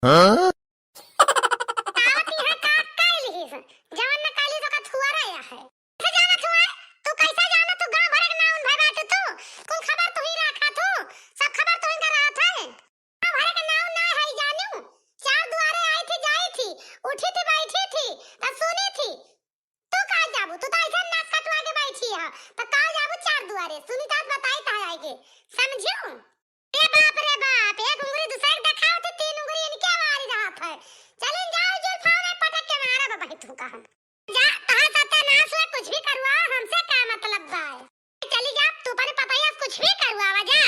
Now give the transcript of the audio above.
हाँ? आवत यहाँ का काली है जवन न काली तो का छुआरा या है कैसे जाना तू है तू कैसे जाना तू गांव भर के नाउन भाई बात तू कौन खबर तू ही रखा तू सब खबर तू ही का रहा था गांव भर के नाउन ना है जानू चार दुआरे आई थी जाई थी उठी थी बैठी थी त सुनी थी तू का जाबू तू तो ऐसा नाक कटवा के बैठी है त का जाबू चार दुआरे सुनी तात बताई ता आएगे समझियो रे बाप एक उंगली दूसरे के दिखाओ तो तीन उंगली इनके मारी जात है चलें जाओ जो फावड़े पटक के मारा बाबा ही तू का हम जा कहां सत्यानाश ले कुछ भी करवा हमसे क्या मतलब बा चली जा तू पर पता है कुछ भी करवा जा